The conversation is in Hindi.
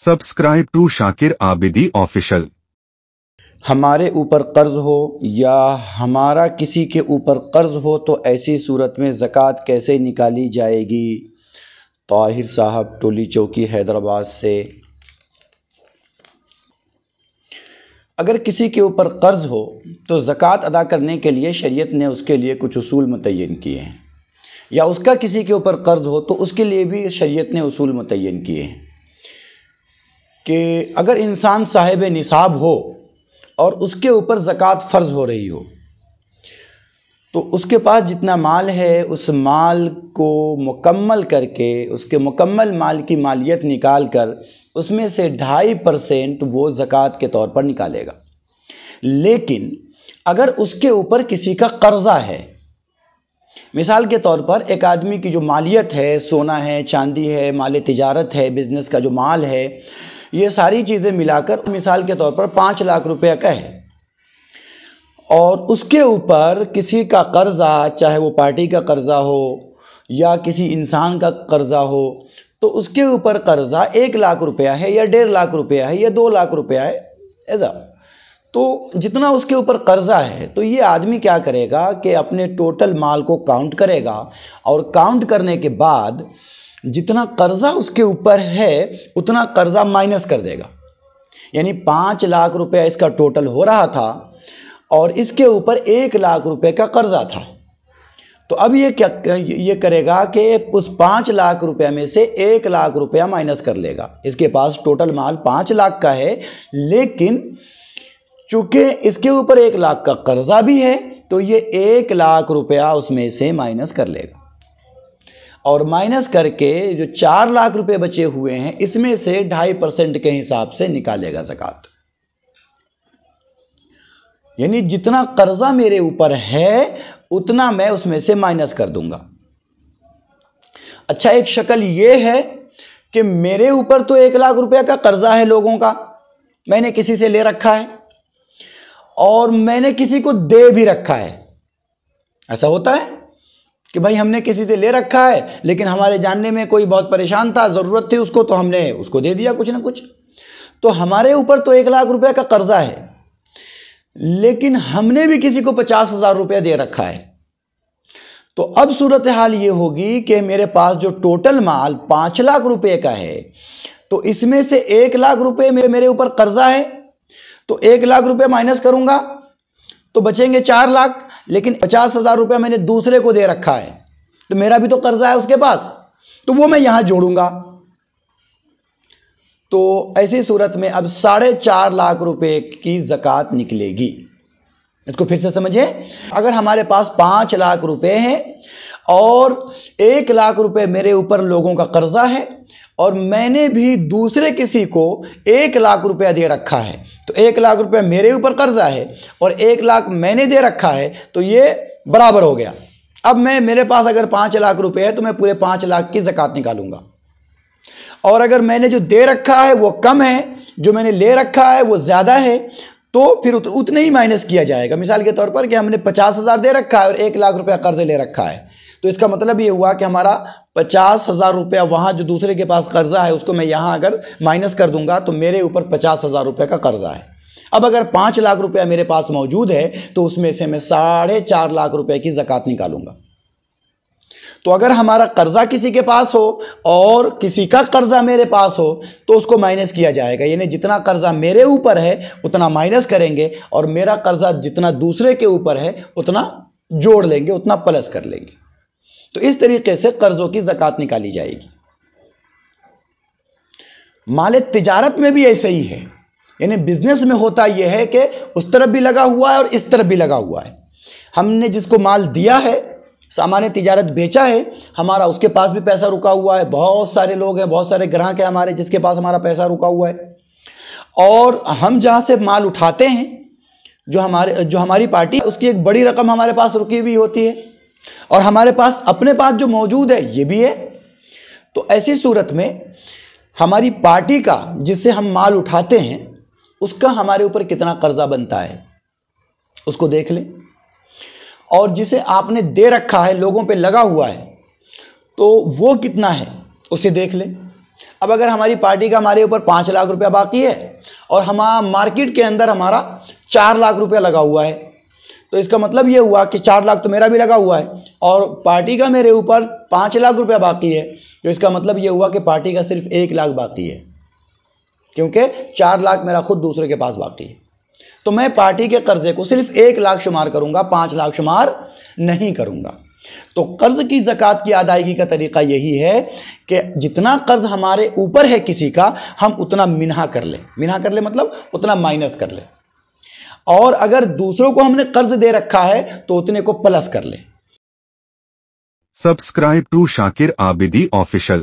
Subscribe to Shakir Abidi official. हमारे ऊपर कर्ज हो या हमारा किसी के ऊपर कर्ज हो तो ऐसी सूरत में ज़कात कैसे निकाली जाएगी। ताहिर साहब टोली चौकी हैदराबाद से। अगर किसी के ऊपर कर्ज हो तो ज़कात अदा करने के लिए शरीयत ने उसके लिए कुछ उसूल मुतय्यन किए हैं, या उसका किसी के ऊपर कर्ज हो तो उसके लिए भी शरीयत ने उसूल मुतय्यन किए हैं कि अगर इंसान साहिब निसाब हो और उसके ऊपर ज़कात फ़र्ज़ हो रही हो तो उसके पास जितना माल है उस माल को मुकम्मल करके उसके मुकम्मल माल की मालियत निकाल कर उसमें से 2.5% वो ज़कात के तौर पर निकालेगा। लेकिन अगर उसके ऊपर किसी का कर्ज़ा है, मिसाल के तौर पर एक आदमी की जो मालियत है, सोना है, चांदी है, माल तिजारत है, बिज़नेस का जो माल है, ये सारी चीज़ें मिलाकर मिसाल के तौर पर 5 लाख रुपए का है और उसके ऊपर किसी का कर्ज़ा, चाहे वो पार्टी का कर्ज़ा हो या किसी इंसान का कर्ज़ा हो, तो उसके ऊपर कर्ज़ा 1 लाख रुपया है या 1.5 लाख रुपया है या 2 लाख रुपया है ऐसा। तो जितना उसके ऊपर कर्ज़ा है तो ये आदमी क्या करेगा कि अपने टोटल माल को काउंट करेगा और काउंट करने के बाद जितना कर्ज़ा उसके ऊपर है उतना कर्ज़ा माइनस कर देगा। यानी 5 लाख रुपया इसका टोटल हो रहा था और इसके ऊपर 1 लाख रुपए का कर्ज़ा था। तो अब ये करेगा कि उस 5 लाख रुपए में से 1 लाख रुपया माइनस कर लेगा। इसके पास टोटल माल 5 लाख का है, लेकिन चूँकि इसके ऊपर 1 लाख का कर्ज़ा भी है तो ये 1 लाख रुपया उसमें से माइनस कर लेगा और माइनस करके जो 4 लाख रुपए बचे हुए हैं इसमें से 2.5% के हिसाब से निकालेगा ज़कात। यानी जितना कर्जा मेरे ऊपर है उतना मैं उसमें से माइनस कर दूंगा। अच्छा, एक शक्ल ये है कि मेरे ऊपर तो 1 लाख रुपए का कर्जा है लोगों का, मैंने किसी से ले रखा है और मैंने किसी को दे भी रखा है। ऐसा होता है कि भाई हमने किसी से ले रखा है लेकिन हमारे जानने में कोई बहुत परेशान था, ज़रूरत थी उसको, तो हमने उसको दे दिया कुछ ना कुछ। तो हमारे ऊपर तो 1 लाख रुपए का कर्जा है लेकिन हमने भी किसी को 50,000 रुपया दे रखा है। तो अब सूरत हाल ये होगी कि मेरे पास जो टोटल माल 5 लाख रुपए का है तो इसमें से 1 लाख रुपए मेरे ऊपर कर्जा है, तो 1 लाख रुपए माइनस करूंगा तो बचेंगे 4 लाख, लेकिन 50,000 रुपया मैंने दूसरे को दे रखा है तो मेरा भी तो कर्जा है उसके पास, तो वो मैं यहां जोड़ूंगा। तो ऐसी सूरत में अब 4.5 लाख रुपए की ज़कात निकलेगी। इसको फिर से समझिए, अगर हमारे पास 5 लाख रुपए हैं और 1 लाख रुपए मेरे ऊपर लोगों का कर्जा है और मैंने भी दूसरे किसी को 1 लाख रुपया दे रखा है, तो 1 लाख रुपया मेरे ऊपर कर्जा है और 1 लाख मैंने दे रखा है, तो ये बराबर हो गया। अब मेरे पास अगर 5 लाख रुपए है तो मैं पूरे 5 लाख की ज़कात निकालूंगा, और अगर मैंने जो दे रखा है वो कम है, जो मैंने ले रखा है वो ज़्यादा है, तो फिर उतने ही माइनस किया जाएगा। मिसाल के तौर पर कि हमने 50,000 दे रखा है और 1 लाख रुपया कर्ज ले रखा है, तो इसका मतलब ये हुआ कि हमारा 50,000 रुपया वहाँ जो दूसरे के पास कर्जा है उसको मैं यहाँ अगर माइनस कर दूंगा तो मेरे ऊपर 50,000 रुपये का कर्जा है। अब अगर 5 लाख रुपया मेरे पास मौजूद है तो उसमें से मैं 4.5 लाख रुपए की ज़कात निकालूंगा। तो अगर हमारा कर्जा किसी के पास हो और किसी का कर्जा मेरे पास हो तो उसको माइनस किया जाएगा। यानी जितना कर्जा मेरे ऊपर है उतना माइनस करेंगे और मेरा कर्जा जितना दूसरे के ऊपर है उतना जोड़ लेंगे, उतना प्लस कर लेंगे। तो इस तरीके से कर्जों की ज़कात निकाली जाएगी। माल तिजारत में भी ऐसे ही है। यानी बिजनेस में होता यह है कि उस तरफ भी लगा हुआ है और इस तरफ भी लगा हुआ है। हमने जिसको माल दिया है, सामान्य तिजारत बेचा है, हमारा उसके पास भी पैसा रुका हुआ है। बहुत सारे लोग हैं, बहुत सारे ग्राहक हैं हमारे जिसके पास हमारा पैसा रुका हुआ है, और हम जहाँ से माल उठाते हैं जो हमारी पार्टी है उसकी एक बड़ी रकम हमारे पास रुकी हुई होती है और हमारे पास अपने पास जो मौजूद है ये भी है। तो ऐसी सूरत में हमारी पार्टी का जिससे हम माल उठाते हैं उसका हमारे ऊपर कितना कर्जा बनता है उसको देख लें, और जिसे आपने दे रखा है, लोगों पे लगा हुआ है, तो वो कितना है उसे देख लें। अब अगर हमारी पार्टी का हमारे ऊपर 5 लाख रुपया बाकी है और मार्केट के अंदर हमारा 4 लाख रुपया लगा हुआ है, तो इसका मतलब ये हुआ कि 4 लाख तो मेरा भी लगा हुआ है और पार्टी का मेरे ऊपर 5 लाख रुपया बाकी है, तो इसका मतलब ये हुआ कि पार्टी का सिर्फ 1 लाख बाकी है, क्योंकि 4 लाख मेरा खुद दूसरे के पास बाकी है। तो मैं पार्टी के कर्जे को सिर्फ 1 लाख शुमार करूंगा, 5 लाख शुमार नहीं करूंगा। तो कर्ज की ज़कात की अदायगी का तरीका यही है कि जितना कर्ज हमारे ऊपर है किसी का, हम उतना मिन्हा कर लें। मिन्हा कर ले मतलब उतना माइनस कर ले, और अगर दूसरों को हमने कर्ज दे रखा है तो उतने को प्लस कर ले। Subscribe to Shakir Abidi Official.